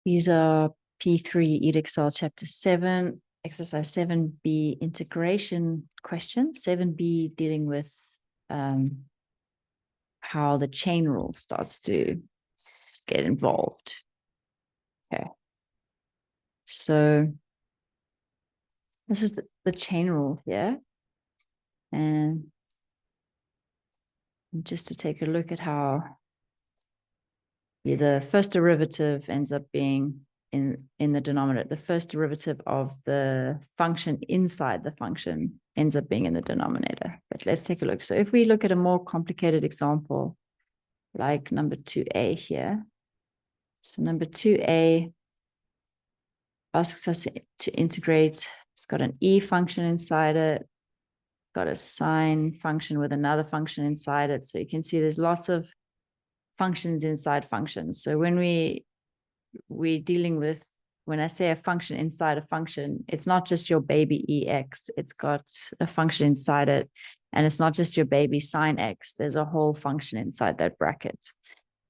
These are P3 EdExcel chapter 7, exercise 7B integration question. 7B dealing with how the chain rule starts to get involved. Okay. So this is the chain rule here. And just to take a look at how the first derivative ends up being in the denominator. The first derivative of the function inside the function ends up being in the denominator. But let's take a look. So if we look at a more complicated example, like number 2a here. So number 2a asks us to integrate. It's got an e function inside it, got a sine function with another function inside it. So you can see there's lots of functions inside functions. So when we're dealing with, when I say a function inside a function, it's not just your baby ex, it's got a function inside it. And it's not just your baby sine x, there's a whole function inside that bracket.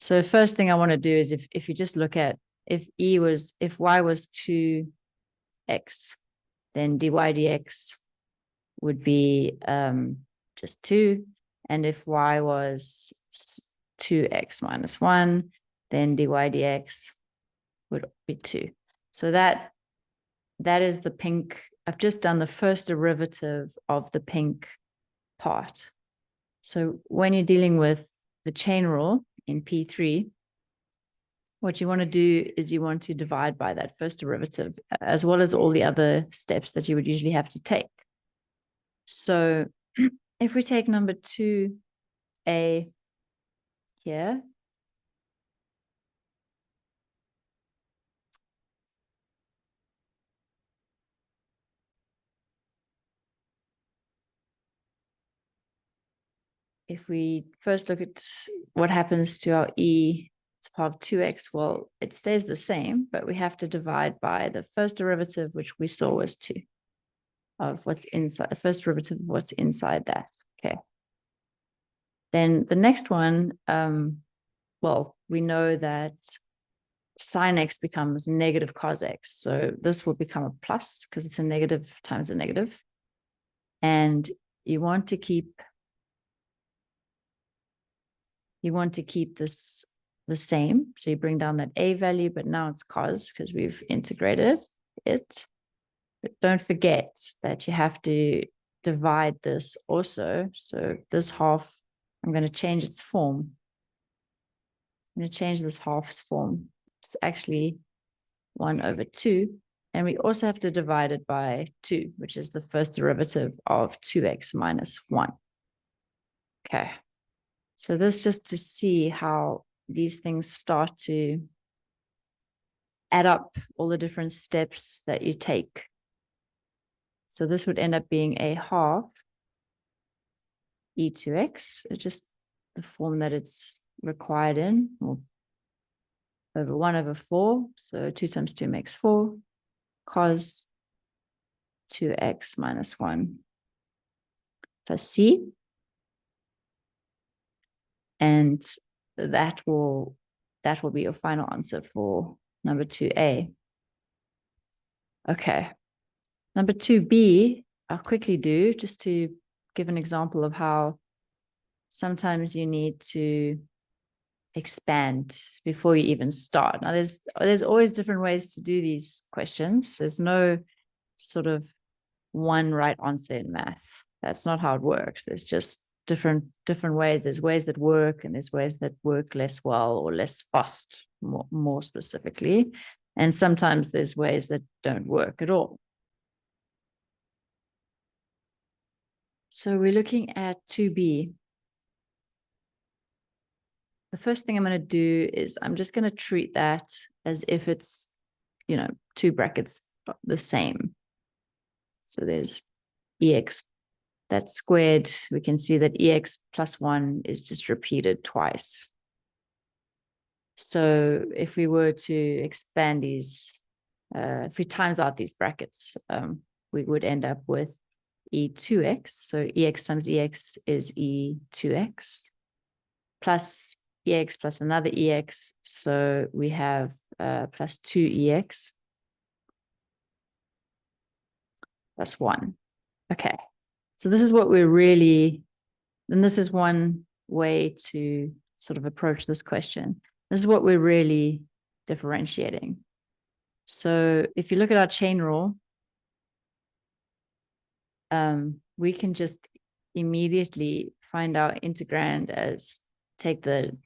So first thing I want to do is if you just look at, if y was 2x, then dy dx would be just 2. And if y was 2x minus 1, then dy dx would be 2. So that is the pink. I've just done the first derivative of the pink part. So when you're dealing with the chain rule in P3, what you want to do is you want to divide by that first derivative, as well as all the other steps that you would usually have to take. So if we take number 2a here, if we first look at what happens to our e to the power of 2x, well, it stays the same, but we have to divide by the first derivative, which we saw was 2, of what's inside, the first derivative of what's inside that. Okay. Then the next one, well, we know that sine x becomes negative cos x. So this will become a plus because it's a negative times a negative. And you want to keep this the same. So you bring down that a value, but now it's cos because we've integrated it. But don't forget that you have to divide this also. So this half, I'm going to change its form. I'm going to change this half's form. It's actually 1 over 2. And we also have to divide it by 2, which is the first derivative of 2x minus 1. Okay. So this just to see how these things start to add up, all the different steps that you take. So this would end up being a half e2x, just the form that it's required in, or over 1 over 4. So 2 times 2 makes 4, cos 2x minus 1 plus c. And that will be your final answer for number 2a. Okay. Number 2b, I'll quickly do just to give an example of how sometimes you need to expand before you even start. Now, there's always different ways to do these questions. There's no sort of one right answer in math. That's not how it works. There's just different ways. There's ways that work, and there's ways that work less well or less fast, more specifically. And sometimes there's ways that don't work at all. So we're looking at 2b. The first thing I'm going to do is I'm just going to treat that as if it's, 2 brackets the same. So there's ex, that's squared. We can see that ex plus 1 is just repeated twice. So if we were to expand these, if we times out these brackets, we would end up with e2x. So ex times ex is e2x plus EX plus another EX. So we have plus 2EX plus 1. Okay. So this is what we're really, and this is one way to sort of approach this question. This is what we're really differentiating. So if you look at our chain rule, we can just immediately find our integrand as take the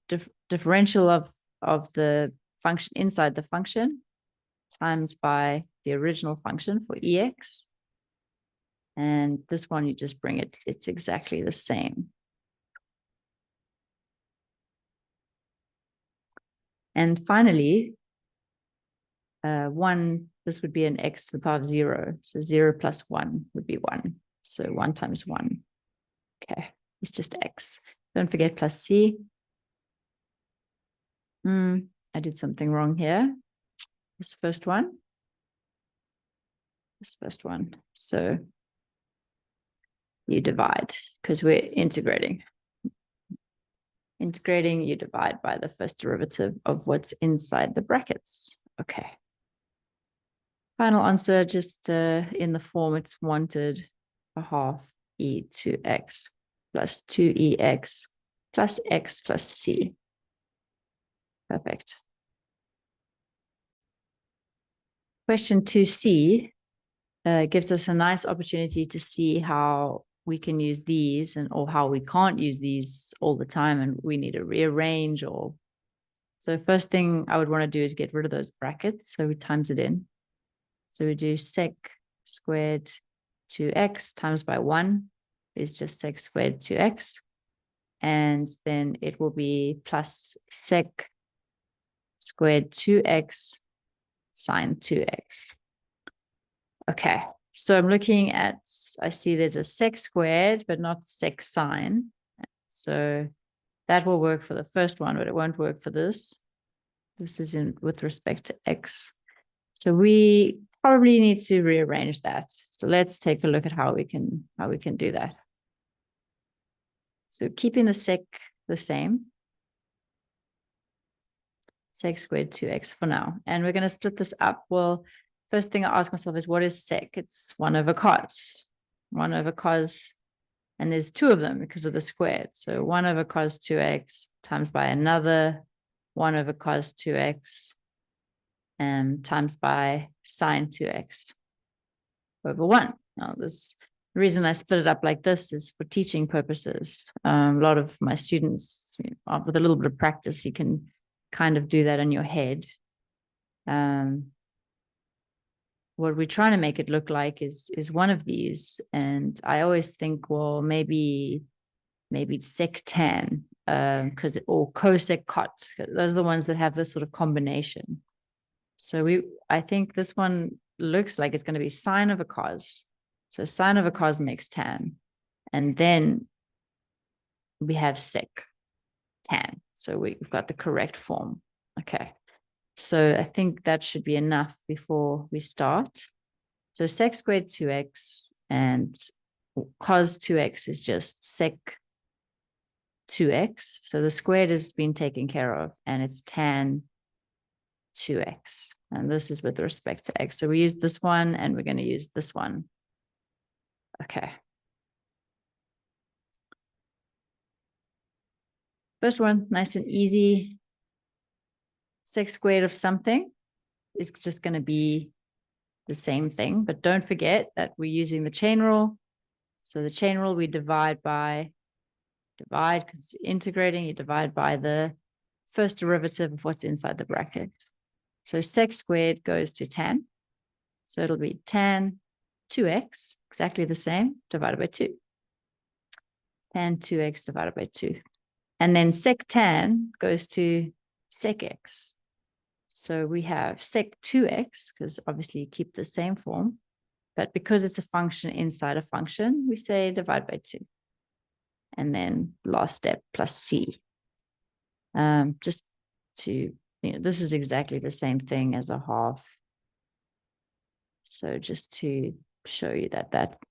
differential of the function inside the function times by the original function for EX. And this one, you just bring it, it's exactly the same. And finally, 1, this would be an x to the power of 0. So 0 plus 1 would be 1. So 1 times 1. Okay, it's just x. Don't forget plus c. I did something wrong here. This first one. So you divide because we're integrating. Integrating, you divide by the first derivative of what's inside the brackets. Okay. Final answer, just in the form it's wanted, a half e to x plus 2ex plus x plus c. Perfect. Question 2c gives us a nice opportunity to see how we can use these or how we can't use these all the time and we need to rearrange or. So first thing I would want to do is get rid of those brackets. So we times it in. So we do sec squared 2x times by 1 is just sec squared 2x. And then it will be plus sec squared 2x sine 2x. Okay, so I'm looking at, I see there's a sec squared, but not sec sine. So that will work for the first one, but it won't work for this. This is in with respect to x. So we probably need to rearrange that. So let's take a look at how we can do that. So keeping the sec the same, sec squared 2x for now. And we're going to split this up. Well, first thing I ask myself is what is sec? It's 1 over cos. 1 over cos, and there's 2 of them because of the squared. So 1 over cos 2x times by another 1 over cos 2x and times by sine 2x over 1. Now, the reason I split it up like this is for teaching purposes. A lot of my students, with a little bit of practice, you can kind of do that in your head. What we're trying to make it look like is one of these. And I always think, well, maybe it's sec tan, or cosec cot. Those are the ones that have this sort of combination. So I think this one looks like it's going to be sine over cos. So sine over cos makes tan. And then we have sec tan. So we've got the correct form. Okay. So I think that should be enough before we start. So sec squared 2x and cos 2x is just sec 2x. So the squared has been taken care of and it's tan 2x. And this is with respect to x. So we use this one and we're going to use this one. Okay. First one, nice and easy. Sec squared of something is just going to be the same thing, but don't forget that we're using the chain rule. So the chain rule, we divide because integrating, you divide by the first derivative of what's inside the bracket. So sec squared goes to tan. So it'll be tan 2x, exactly the same, divided by 2. Tan 2x divided by 2. And then sec tan goes to sec x. So we have sec 2x, because obviously you keep the same form, but because it's a function inside a function, we say divide by 2. And then last step, plus c. Just to, this is exactly the same thing as a half. So just to show you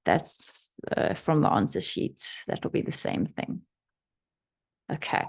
that's from the answer sheet, that will be the same thing. Okay,